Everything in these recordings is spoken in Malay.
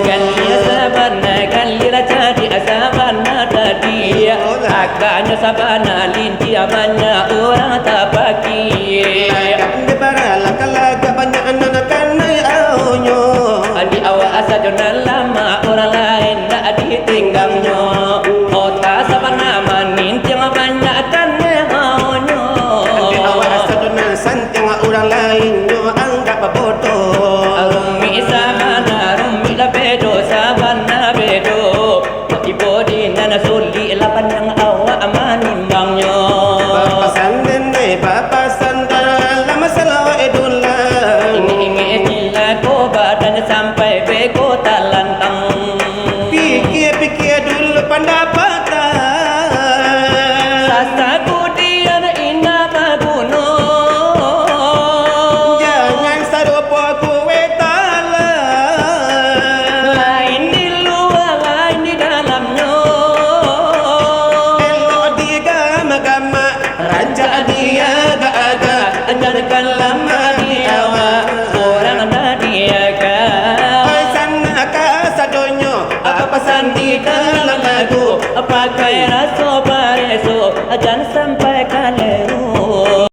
Galli sabana galli rajadi asabana tadi agaknya sabana linti amanya orang tak bagi Agak barala kalaga banyak anak kanai aonyo adi awak asa jonan lama orang lain tak ditinggangnya Kota sabana manin tiang banyak kanai aonyo Adi awak asa donan santiang orang lain nyo anggap bodoh Rumi sabana rumi la bedo sabana bedo Ibu di nana suli lapan yang awak manimbangnya Papasan nenek papasan dalam masalah edulah Ini cila ko badannya sampai beko talantang Pikir-pikir dulu pendapatan Sasa kudian indah magunung Jangan sarupa kue talan Lain di luar lain di dalamnya Elok digama-gama Raja dia agak-agak Ajarkan lama dia orang nadiaga Oi sana kasadonyo Apa pesan di dalam lagu pakai raso bareso jangan sampai kaleru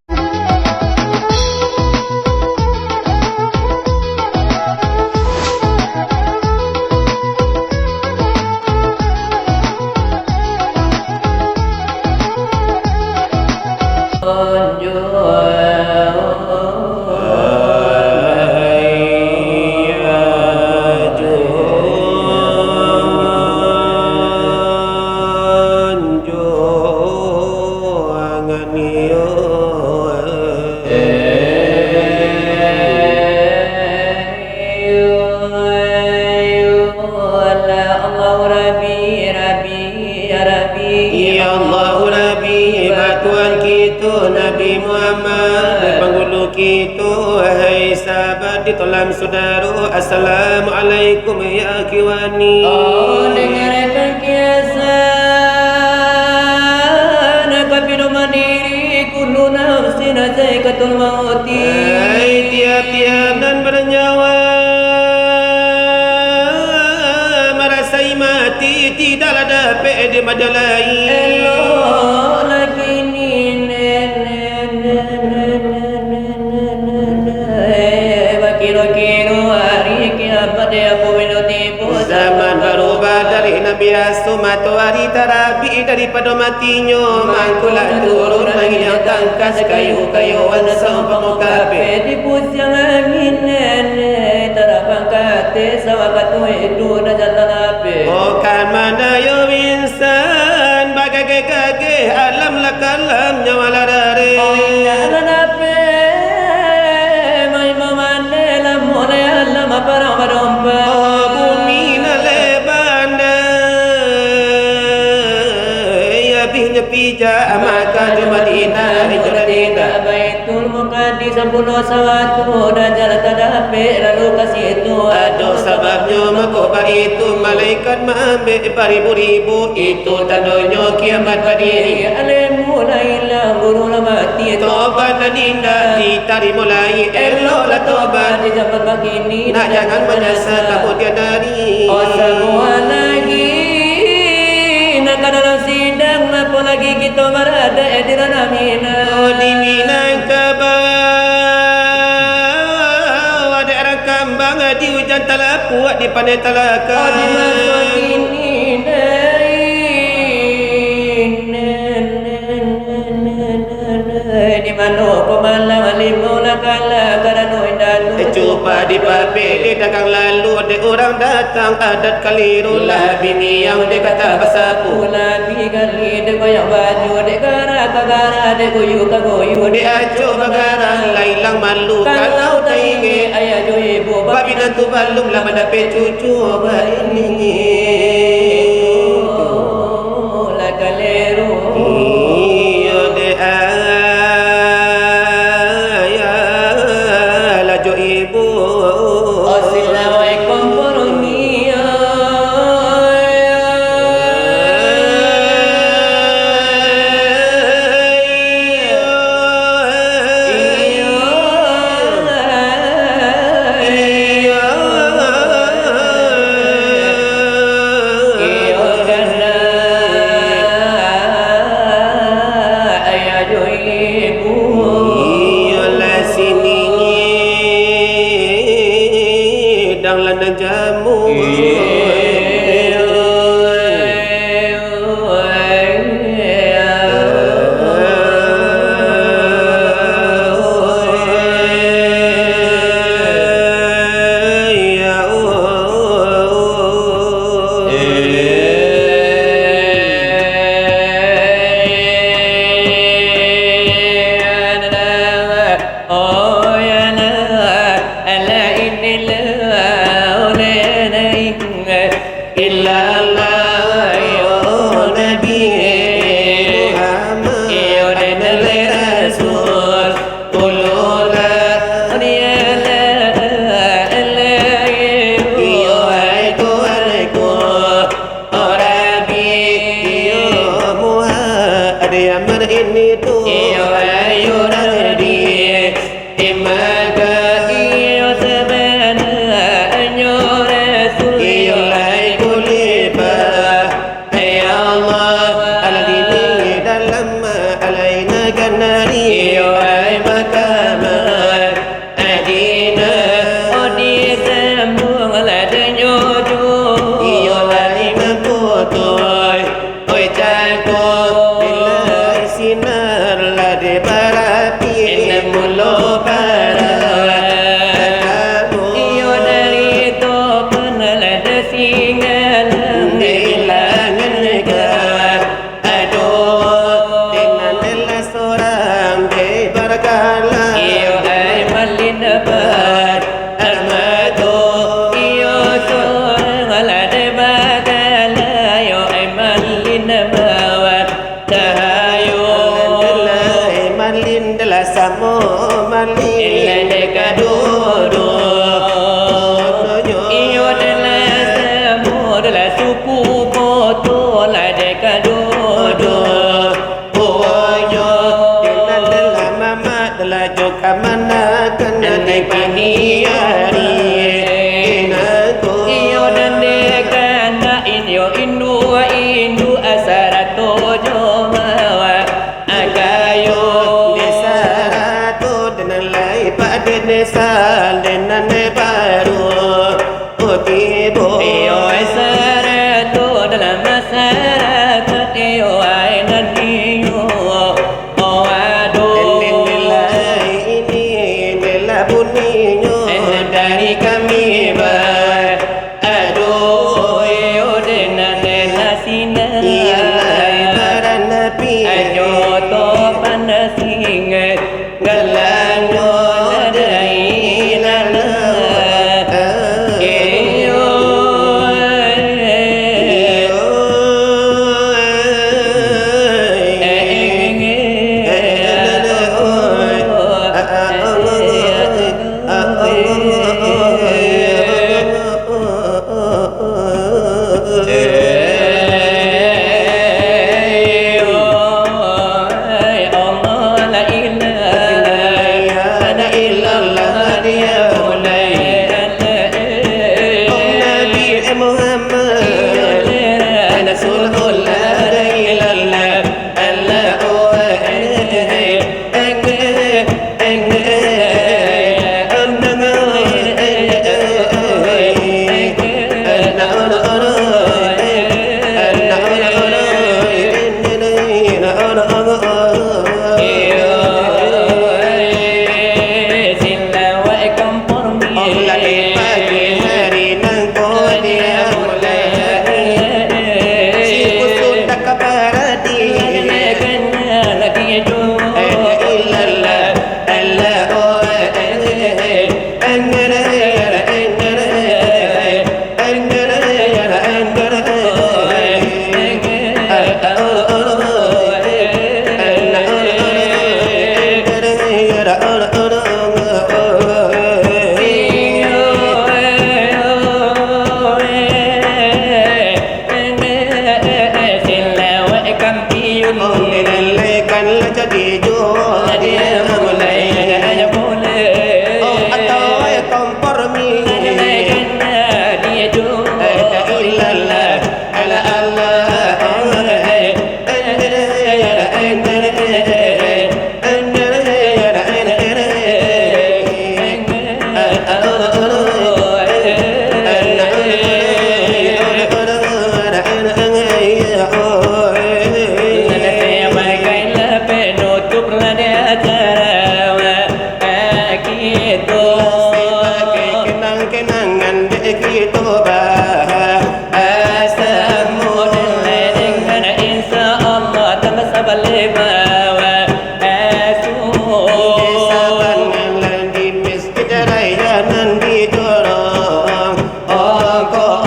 Ya Allah Nabi batuan kita Nabi Muhammad penghulu kita hai sahabat ditolam saudara Assalamualaikum ya kiwani dengarkan kiasan kafiru mandiri kullu nafsin zaikatul mauti hai tiap-tiap dan bernyawa merasai mati tidaklah dapat di mada lain elok lagi ni kira-kira hari kiamat dia aku minum tipu zaman berubah dari Nabi Rasul matahari terapi daripada matinya mangkulah turun angin yang tangkas kayu-kayuan sempang kafe di pusiang angin nenek terapang kate sawah katu itu dan jatan ape bukan mana yo insan bagai-bagai alam lah kalam nyawa ladare jatan ape mai mamane la mole alam parang barompa bumi na lebanda ya bihnya pija maka di Madinah hijradina Baitul Muqaddis 10 sawatu dan jalan tadape lalu kasih itu aduh sebabnya makoba itu malaikat mengambil beribu-ribu itu tandanya kiamat berdiri alimu la ilah guru la mati tobat dan indah ditari mulai eloklah tobat di zaman begini nak jangan menyesal kemudian dari oh semua lagi nak dalam sidang apa lagi kita berada di ranah Mina oh di Minangkabau ada orang kambang di hujan talapuak di pandai talaka oh di masa kini di mana pemalam limu la kala karano indalu cuba di pabrik di dagang lalu ada orang datang adat keliru lah bini yang dia kata bersapu Labi kali de goyang baju de gara de goyu ka goyu di acuh bagara lailang malu kalau tak ingin ayah jo ibu babi nantu balum lama dapat cucu ini la kaleru iya de ayah lajo ibu Assalamualaikum porongnya jamu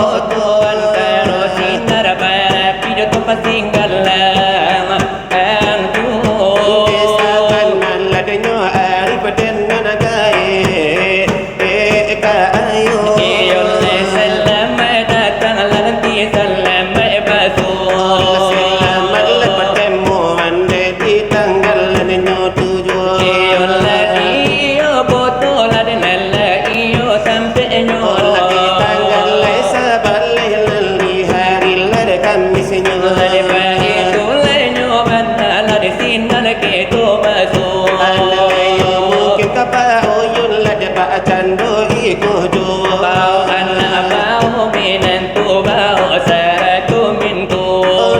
antara sinar barat video tu pasinggalan antu Desakan maladnya arif dan nanagai kayu Iyolle selamat datang lanti selamat basuh Selamat lepas temuan di tanggal tujuh Iyolle iyo botol ada nala iyo sampai nyo Lagi tanggal sabar lali hari lada kamisnya Ada itu lenyo bana la de sinar ke tu basuh Alayo mungkin kapau yun lada ba'acan doi kudu Bau anak bau minan tu bau saratu min tu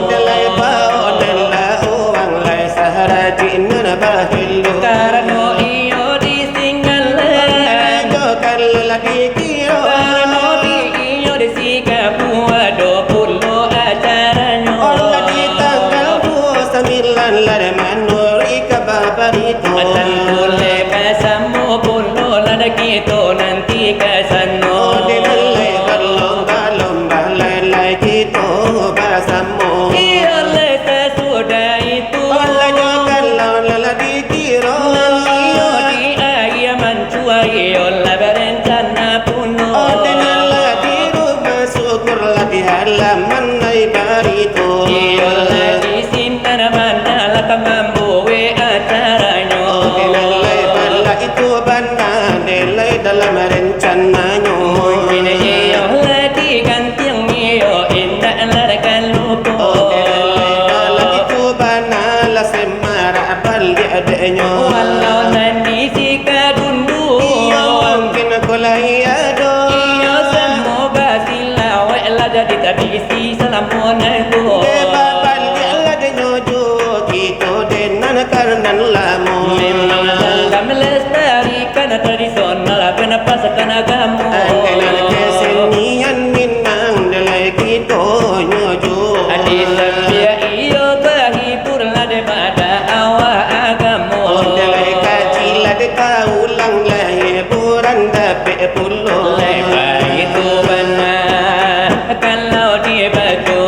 Dalai bau dalai uang lai sahara jinan bahilu Karano iyo ditinggal Ayo kalau lagi kiro Karano di iyo disika buat 20 acaranya Allah di tanggal 29 lada manuri kababarito Atan tule kasamu pulo lada kita nanti kasano Dilai berlomba-lomba lai kita basamu Iyo lesa sudah itu Allah kalau lagi kiro Iyo di ayam mencuai iyo la berencana puno Dilai di rumah syukur lagi halaman lai barito Iyo la di sintan mana la kamambu we acaranya Dilai bala itu bana Dilai dalam rencananya Mungkin iyo la di gantiang iyo indah la kalupo Dilai itu bana la semara balik adanya Walau nani sika dundu Iyo mungkin kulai ado Iyo semua basila wa la jadi tabisi salamunan tu Deba balik adanya jo Kita denan karnan lamu Memang dalam melestarikan tradisional kenapa sekarang kamu Anggalan kesenian minang Dilai kita nyojo Adi sabia iyo bahibur la daripada awak agamu Dilai kaji lade kaulang lai buran dape puluh Lepas itu benar kalau dibaca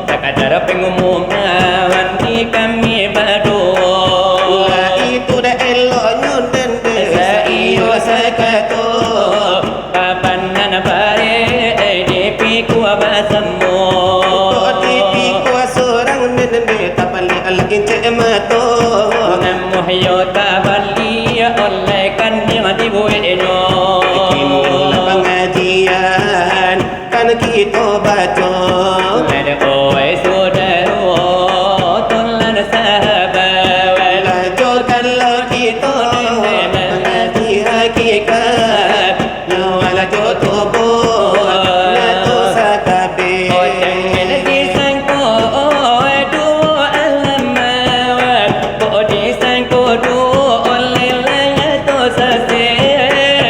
sekadar pengumuman di kami baru Lah itu dah eloknya dan desa iyo sekato kapan nana bare di piku abasamu Kok tipi kuah seorang dan beta balik lagi cek mato namu hayota bali oleh kan yang dibuatnya Kinilah pengajian kan kita baca ada oi saudara tulan sahabat Lajur kalau kita mengerti hakikat Lajur tubuh Natu sakabe Jangan disangka dua alamat Kau disangka dua oleh layar tu sasih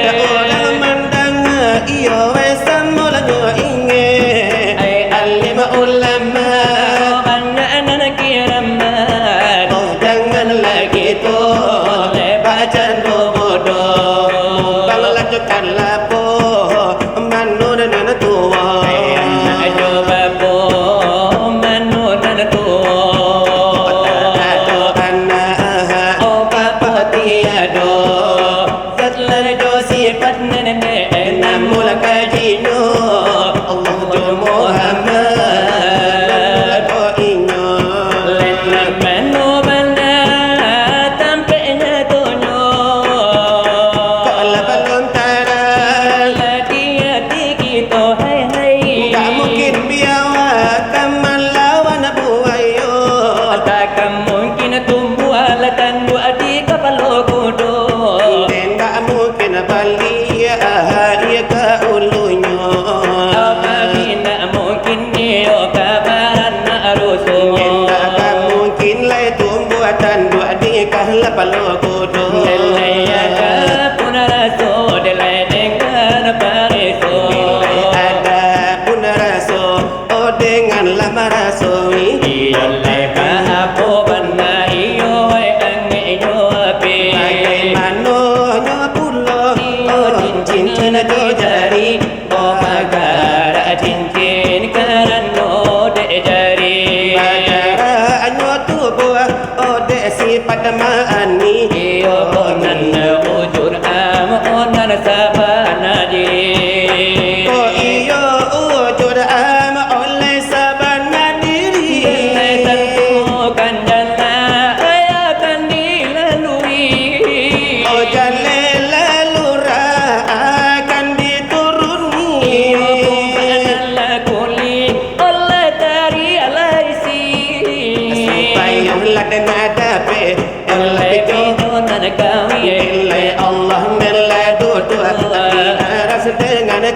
Orang mandang iyo sama lanyo inge Alim ulama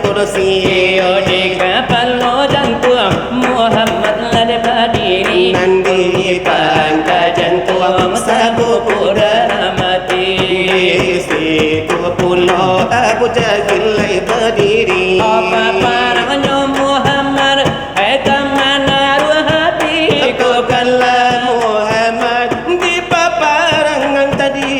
kursi Iyo di kapal lojang tua Muhammad lade berdiri Nandi Pangkajan tua Sabu pura mati Di situ pulau Abu Jahil berdiri Apa parangnya Muhammad kemana ruh hati Kau kala Muhammad di paparangan tadi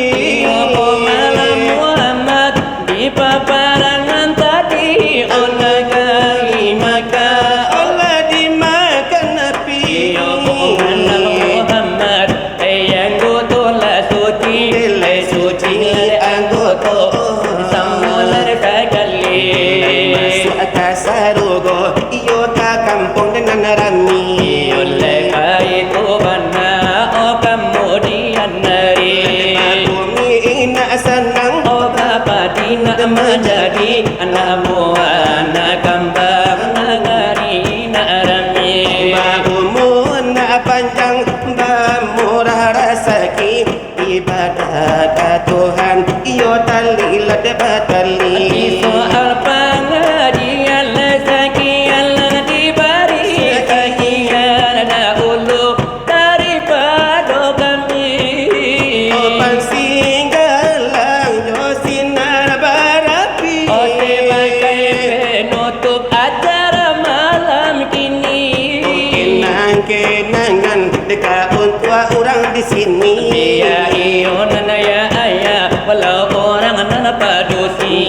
Apa malam Muhammad di paparangan tadi Ona kali maka Allah dimakan api Apa malam Muhammad yang gotola suci suci anggoto Samular kagali Masuk atas sarugo iyo ka kampung dengan rami Oleh itu bana oh kemudian hari bumi nak senang Oh bapa dina menjadi anak buah anak kambang nagari nak rami umur nak panjang murah rezeki ibadah ke Tuhan iyo tali lade batali Di soal pengajian sekian diberi sekian dahulu daripada kami Opan singgalang yo sinar barapi Oh sebagai penutup acara malam kini kenangan dekat tua orang di sini Ya iyo nana ya ayah walau orang nana padusi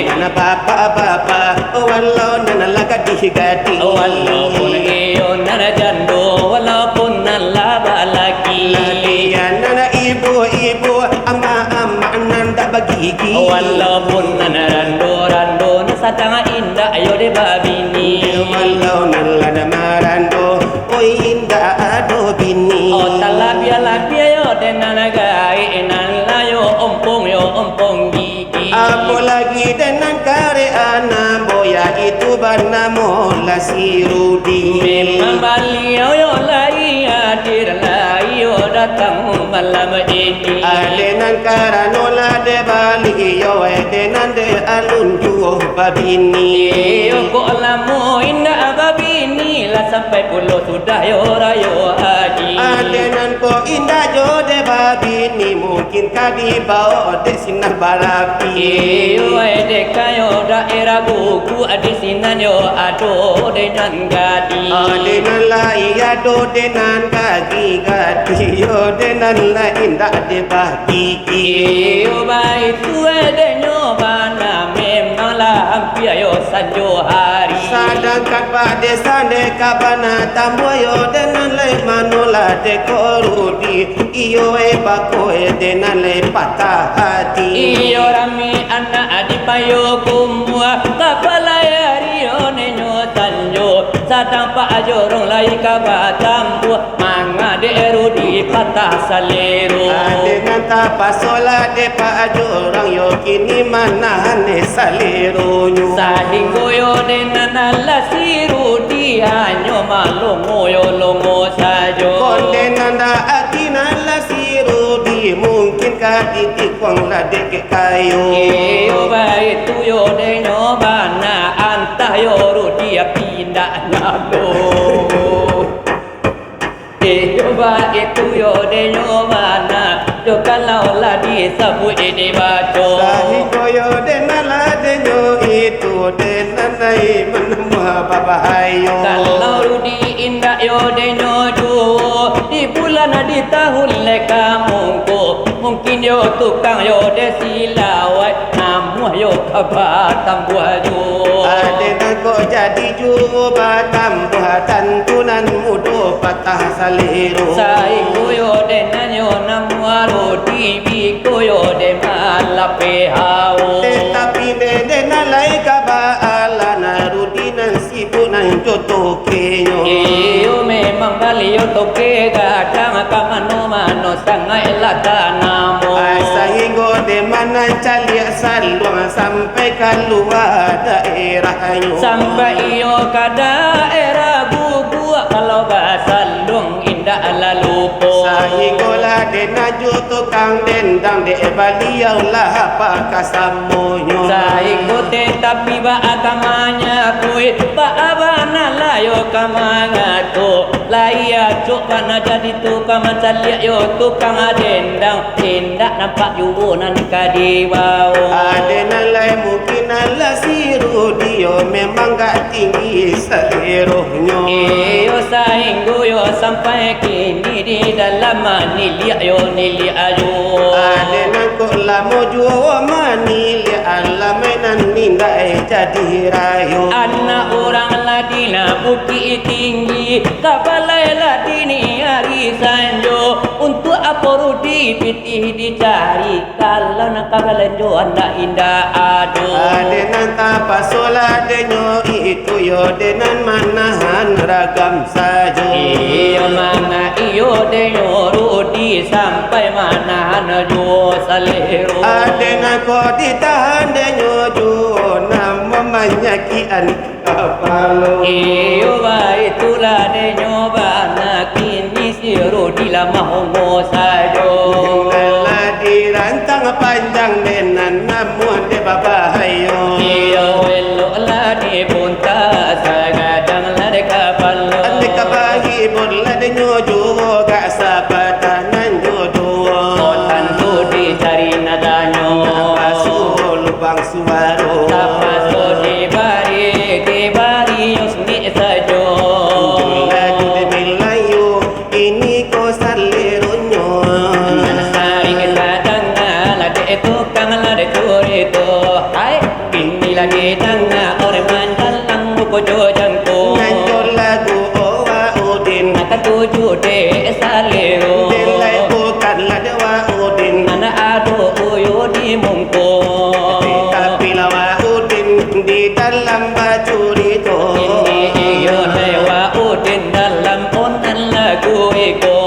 nana bapa walau nana gadi Walaupun iyo nana jando walaupun nana laki ya nana ibu ama nanda bagigi Walaupun nana rando nasatanga indah ayo de babini walau nana marando oi indah ado bini Oh talapia yo de nana gai nana yo ompong gigi apalagi dengan karya boya itu bernama Lasirudi Memang beliau yo lai hadir lai yo datang malam ini adenan karanola de baliyo edenan de alundu babini Yo kok lamu indah babini lah sampai pulau sudah yo rayo haji adenan ko indah jo de babini mungkin kadi bawa de sinar barapi Yo ede kayo daerah gugu adi sinan yo ado dengan gadi adenan lai ado denan kaki gadi yo denan la indah de bahiki Yo baik tu ede nyobana memang lah hampir yo sanjo hari sadangkan pada sande kabana tamboyo denan le manola de korudi iyo bako denan le patah hati Iyo rami anak adipayo kumua kapala yario nenyo sanjo sadang pak jorong lai kabatambu manga de erudi patah salero dengan tapasola de pak ajorang yo kini mana ne salironyo Sahinggo yo denan alasiru di hanyo malongo yo longo sajo kondenan da atina lasirudi mungkin katitik wang lade ke kayo Iyo baik tu yo denyo bana antah yo rudi pindah nalo Iyo baik tu yo denyo bana yo kalau lah disebut ini baco Sahinggo yo denala denyo itu denanai menemua babahayo Kalau rudi indah yo denyo duo di bulan di tahun leka mungko mungkin yo tukang yo desilawai namu yo kabatam buaju adenan kok jadi jubatan buatan tunan mudo patah salero Saiku yo denan yo namu rudi biko yo de malape hao tetapi denalai kabaala narudinan sibunan joto kenyo Iyo memang baliyo toke gadang kamano sangai latanamo sahinggo de mana calia saluang sampai keluar daerahnya Sampai iyo ke daerah gugu kalau basalung indah lalupo sahinggo la de naju tukang dendang de baliau lah apa kasamonyo. Saya ikuti tapi ba agamanya kui ba abana layo kamanga tu laya cuk bana jadi tukang macalia yo tukang dendang tindak nampak yunan kadibau. Adena lai mungkin ala siru dia memang gak tinggi seluruhnya. Iyo sainggu yo sampai kini di dalam nilia yo nilia ayo. Adena kok lamo juo mani li ala mainan ninda jadi rayo. Anak orang ladina bukit tinggi kabalai ladini hari sanjo untuk apa rudi pitih dicari kalau nak kabalanjo anak indah aduh. Adenan tapasola denyo itu yo denan manahan ragam sajo. Iyo mana iyo denyo rudi sampai manahan jo salero. Adenan kok ditahan denyo jo nama manyakian kapalo. Iyo ba itulah denyo bana kini si rudi lama homo sajo. Nala dirantang panjang denan namun de babahayo. Iyo welo la di punta sagadang la de kapalo. Ande kabahi bola denyo jo gak sabatanan jodoh. Otan tu dicari nadanyo. Pasul lubang suaro. Tapaso di bari yusmi sajo. Lagu de Melayu ini ko saleronyo. Sari kita tanga la de tukang la de turito. Hai ini lagi tanga orang mandalang buku jojangku. Nanjol lagu owa udin. Maka tuju de salero. Delai bukan ladewa udin. Anak ado uyo di mungko. Tapi lawa udin di dalam baju itu. Ini iyo dewa udin dalam onan lagu iko.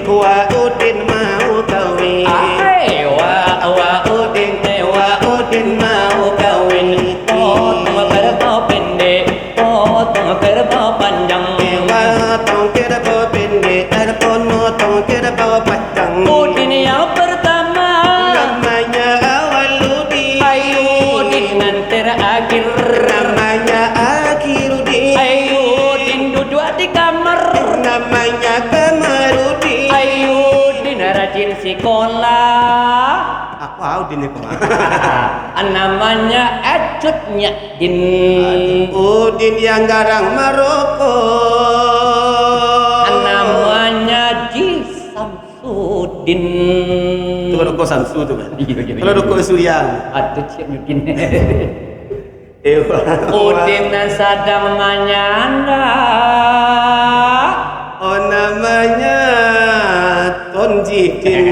Wa udin mau kawin. Ai wa udin dewa udin mau kawin. Potong kerbau pendek, potong kerbau panjang. Wa tong kira bo pendek, telepon tong kira bo panjang. Udin yang pertama, Namanya awal udin. ayu udin yang terakhir. Namanya akhir udin. Ayu udin duduk di kamar. Namanya Kamarudin. Ayu udin rajin sekolah. Apa udin itu? Namanya Acutnya Din. Udin yang garang Maroko. Namanya Ji Samsudin. Itu kalau kau Samsu tu kan? Iya, iya, Kalau iya. kau Surya. Aduh Cik Udin. Ewa. Udin sadang manyanda. Oh namanya Tonjidin.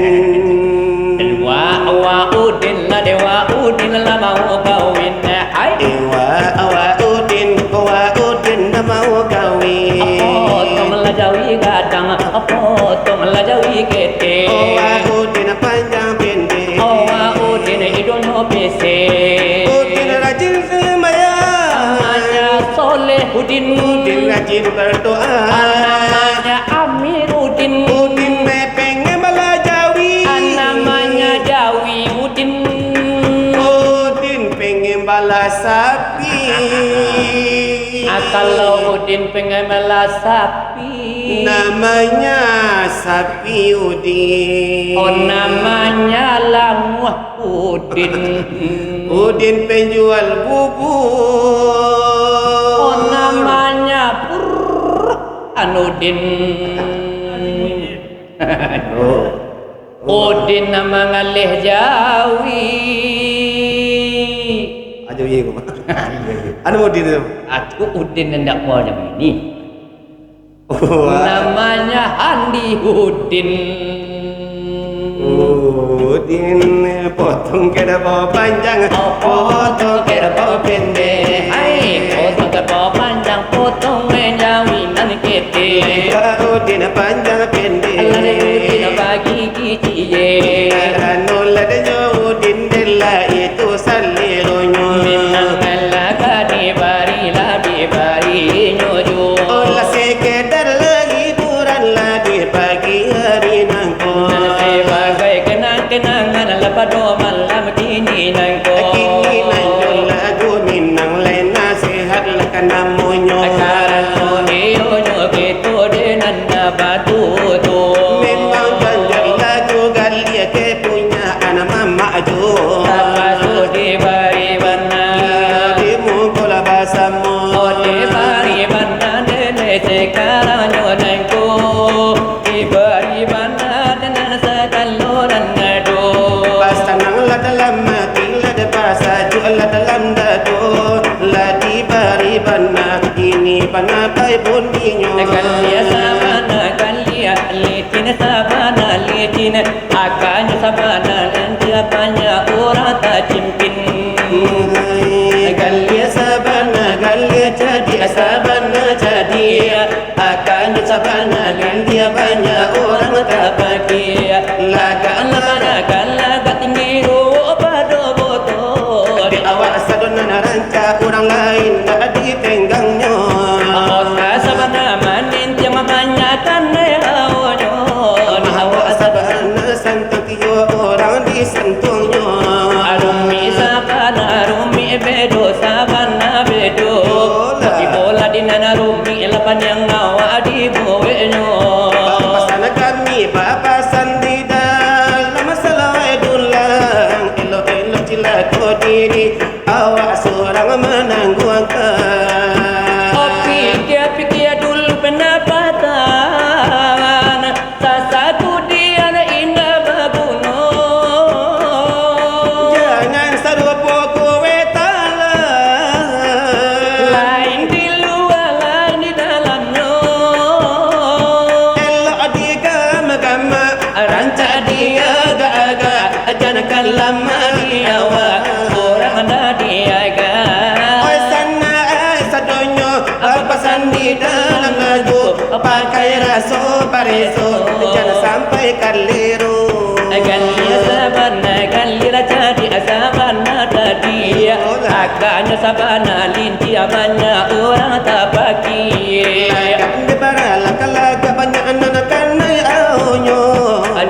Wa Udin lah dewa Udin lah mau kawin. Hai. Ewa Udin mau kawin. Potong lah jawi gadang, potong lah jawi kete. Udin panjang pendek. Udin hidupnya pese. Udin rajin sembahyang. Namanya Solehudin. Udin rajin berdoa. Namanya Amiruddin. Udin pengen belajawi. Namanya Jawi Udin. Udin pengen balas sapi. Kalau Udin pengen melas sapi. Namanya Sapi Udin. Namanya Lamuah Udin. Udin penjual bubur. Namanya Anudin. Udin nama ngalih Jawi. Aja ye kau. Anu Udin tu. Aku Udin hendak mau yang ini. Wah. Namanya Andi Udin. Udin potong kira bawa panjang. Potong kira bawa pendek. Hai, potong ke bawah panjang, potong menjawinan kete. Udin panjang pendek. Alade Udin bagi kiciye. Anu ladanya Udin dela itu salironyo. Minang alaga di bari nyojo. Olah sekedar hiburan lah di pagi namonyo Karano iyo nyo gitu dengan batu tu. memang janji lagu galia ke punya anak mama ju Apa sudi bari bana. di mukul basamu Ode bari bana dene sekarang nyo nengko. Dibari bana dengan sekaloran ngadu. basta nang la dalam mati la de basa ju la dalam dado la di bari bana ini bana pai bundinyo Galia sabana galia litin sabana litin. Akanya sabana lentia banyak orang tak cimpin. galia sabana galia jadi sabana jadi akan sabana galia banyak orang tak bagi laga Laga tinggi pada botol. di awak sadona ranca orang lain tak ditenggangnya Oka sabana manin tiama banyak tanah awonyo. awak sabana santang tiyo orang disentuhnya Arumi sabana arumi bedo sabana bedo. Di bola di nana rumi lapan yang ngawa di bowenyo. papasan kami papasan di dalam masalah dulang elo cilako diri awak seorang menangguhkan Pikir dulu pendapatan. Satu dia indah baguno. jangan serupa kowe talan Lain di luar, lain di dalamnya. elok digama-gama Rancak dia agak-agak, jangan lama dia awak. Orang ada dia agak. oi sana sadonyo papasan di dalam lagu pakai raso pareso jangan sampai kaliru Galia sabana, galia jadi sabana tadi. Agaknya sabana lintia banyak orang tak bagi. di barala kalaga banyak anak kanai aonyo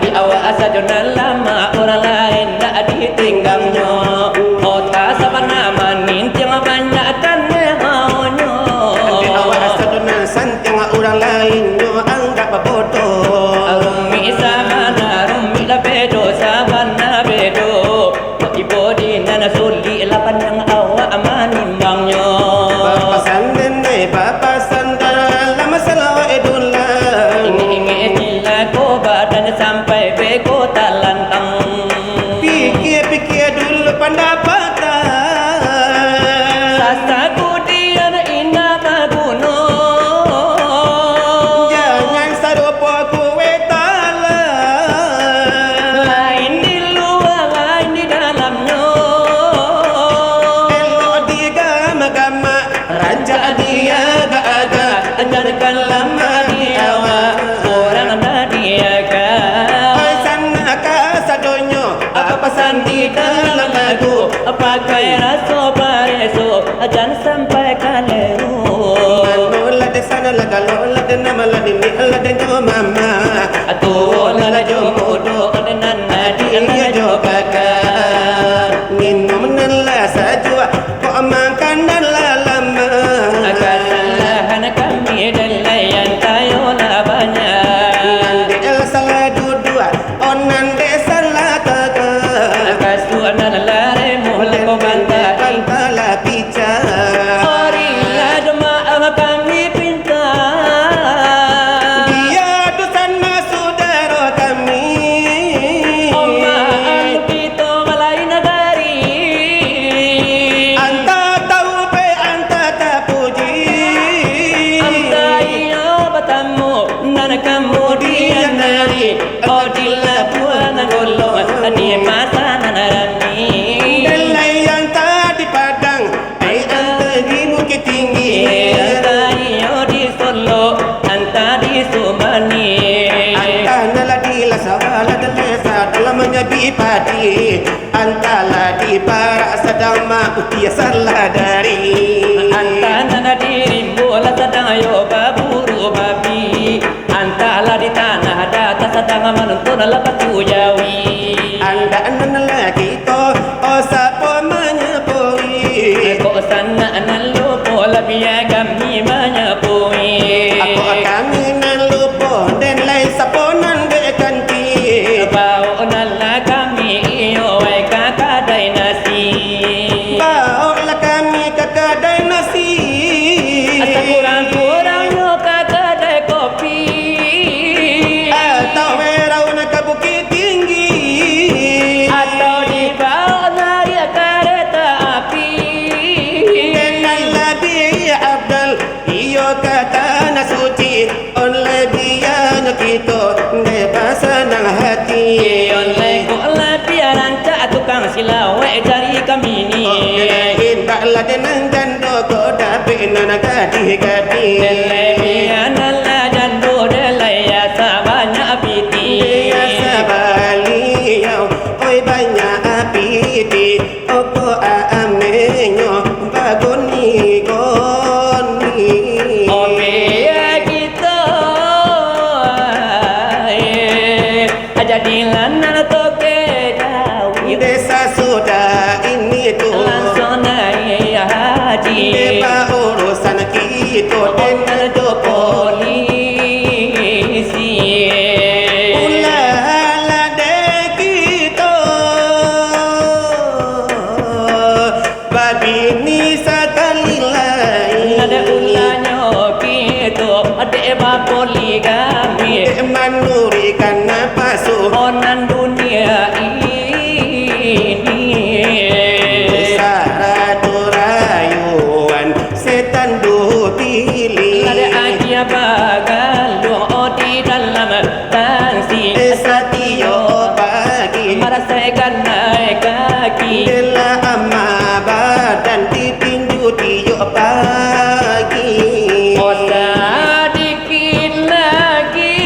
Di awak asa jona lama orang lain tak ditinggangnya. Otak sabana manin tiang banyak tanah maunya. di awak sadona santang orang lain yo anggap bodoh Rumi sabana, rumi la bedo sabana bedo. Ibu di nana suli lapan yang awak manimbangnya. papasan nene papasan dalam masalah dulang Ingi-ingi cila ko badan sampai beko talantang. pikir-pikir dulu pendapatan Sasaku dia indah baguno. jangan serupa kowe talan Lain di luar, lain di dalamnya. elok digama-gama raja dia agak-agak Ajarkan lama dia awak. Orang ada dia kan. oi sana kasadonyo Pesan di dalam lagu. Pakai raso pareso. Jangan sampai kaleru. manola de sana la galola de namala de mi ala de jo mama Atuh nala jomodo dengan dia nadia juga kan minum nela sajua kok makan dan lama Kesalahan kami dan layan tayo na banyak. de el salah dudua onan de salah kakak Kasuan dan lare mulai kau bantai. pantala pica Orilah jemaah kami pinta. dia tu sana saudara kami Omaan kita malai negari. anta tahu pe anta tak puji Anta iyo batamu nan kemudian hari. Odila buan golong di masa nanarani. Delai yang tadi padang ai anta di bukit tinggi Anta iyo di Solo, anta di Sumani. anta nala di la sawala de lesa dalam menyabi padi anta la di barak sedang ma utia salah dari Anta nana diri bola sedang ayo baburu babi. Anta lah di tanah data sedang menuntun lepas jawi. anda lagi to o sapo menyepoi Kok sana nan lupa lebih biar kami menyepui. Aku kami nan lupa dan lain saponan bekanti. Bau nala kami iyo wai kakadai nasi. Bawa kami ke kedai nasi. Asa kurang-kurang yo kakadai kopi. Atau merau nak ke Bukit Tinggi. Atau di bawah dari kereta api. Dengan Nabi Abdul iyo kata na suci. Oleh dia kita bebas senang hati. Oleh kola biar rancak tukang silawai cari kami ni. Taklah dengan jando kau dapat nak gadi-gadi. Delai biar nala jando delai ya banyak piti. Dia sabali yau, oi banyak piti. Opo amenyo bagoni goni. Oh biar kita jadilah nala toke jawi. Desa sudah ini tu. Langsung naik haji. Depa urusan kita Onal do polisi. ulala de kita. Babi ni sekali lain. Ada ulanya gitu. Ada poligami. Manuri karena pasu. Onan dunia ini. Saratu rayuan setan du pilih. Ada aja bagalu di dalam tansi. Satio bagi Merasakan naik kaki. Dela ama badan ditinju tiup pagi. Oh sedikit lagi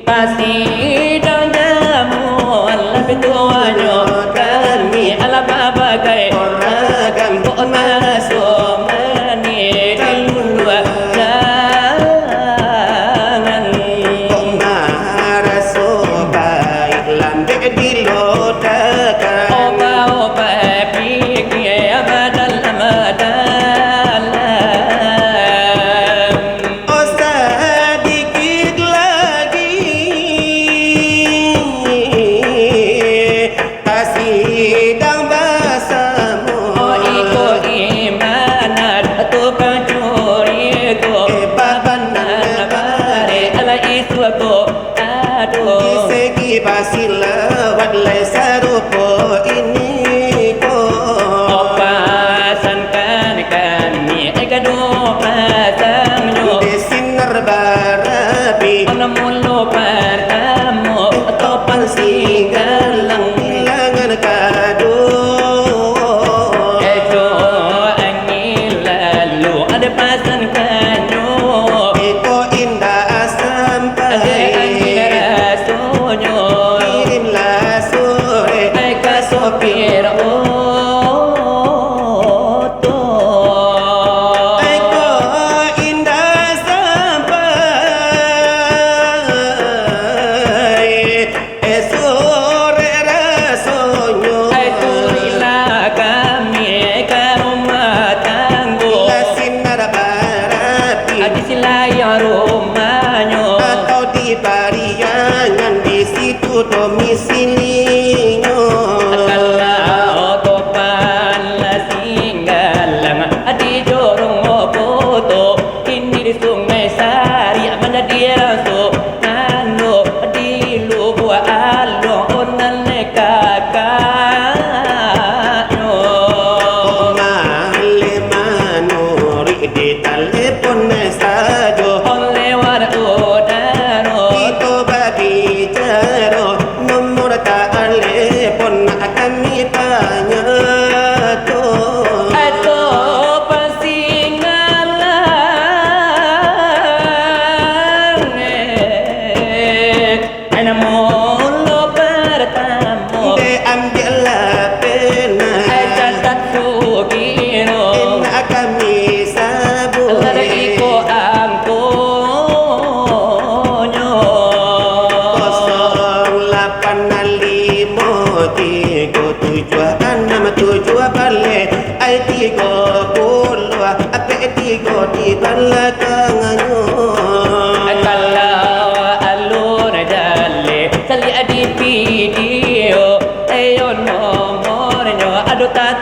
kasih dan jamu lebih tuanya kami ala bagai Ragam masuk menit dua jangan Omar sobai lambe dilodakan. oba pikir dalam Oh sedikit lagi kasih dan basamu. oh ikut imanan tukang curi ko babanan bare ala isu ko aduh Segi basilawat lai sarupo ini ko. opasankan kami gaduh pasangnya Di sinar barabi ana mulu pertama topan sigalang bilangan kado. Ejo angin lalu ada pasan kanyo. Iko indah Ada angin sampai rasonyo. kirimlah sore Eka sopi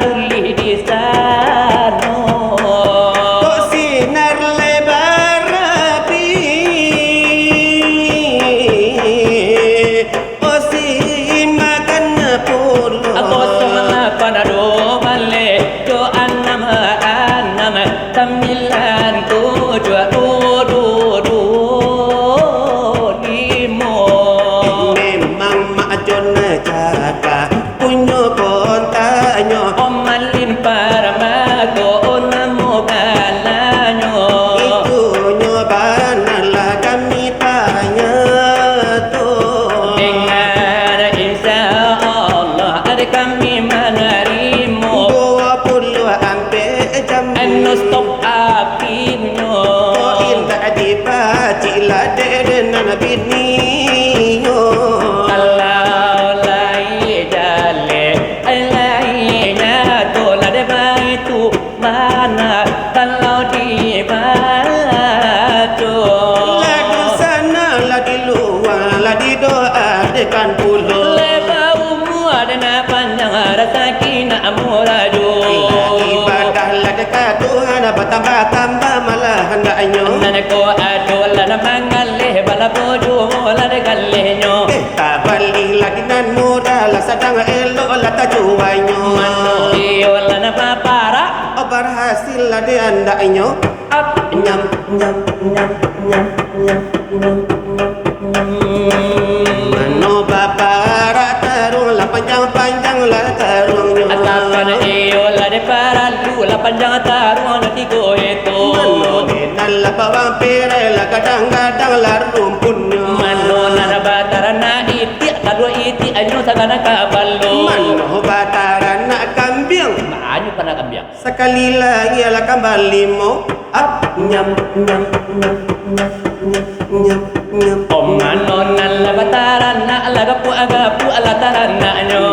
tuli di sana. Kok sinar lebar api, oh si makan puluh. Aku semua panado male jo anam sembilan tujuh limo. Memang mak Jon jaga punyo kontanyo. Omalin para mago namo galanyo. Itu nyobanlah kami tanya tuh. Dengan insya Allah ada kami menerima. 20 ampe jam Anu stop apinya. oh indah dipacila dengan biniyo. Kalau lai jale lainya tola de baitu mana kalau di batu. Lah di sana lah di luar lah di doa dekan pulau. Lebar umur dan panjang rezeki nak muraju. Ibadah lah dekat Tuhan bertambah-tambah malah hendaknya. Nanako adol na mangaleh bala bojo la de gallenyo. Tak balik lagi nan muda lah sedang elok lah tajuannya. Mano iyo la na papara. Oh berhasil lah di andaknya. Up Nyam nyam nyam nyam nyam nyam nyam. Mano bapa tarung lah panjang-panjang lah tarungnya. atapan iyo la de para lu la panjang taruan tigo itu. Mano denal lah bawang pere lah kadang-kadang lah rumpunnya. Mano na batara na iti kadua iti anyo sagana kaballo. Mano bataran nak kambing. Anyo pana kambiang. Sekali lagi lah kembali mo. Up nyam nyam nyam nyam nyam nyam nyam. Mano na la batara na la agapu ala tarana anyo.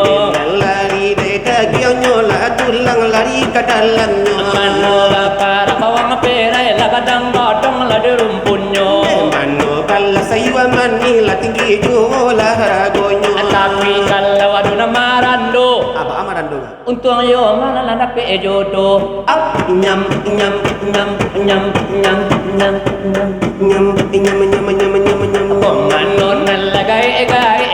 Lari deka gionyo lah tulang lari ke dalamnya. Mano para bawang pera la kadang godong la de rumpunyo. Mano bala saywa mani lah tinggi jo lah ragonyo. Tapi kalau aduna marando Apa amaran doa? untung yo mana la nape jodoh. Up nyam nyam nyam nyam nyam nyam nyam nyam nyam nyam nyam nyam nyam. Mano na la gai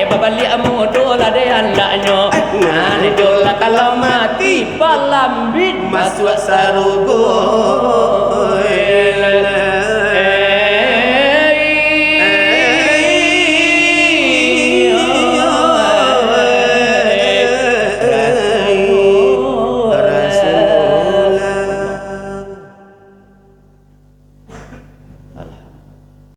babali amudo la de andanyo. Nani dola kalau mati palambit Masuk sarugo.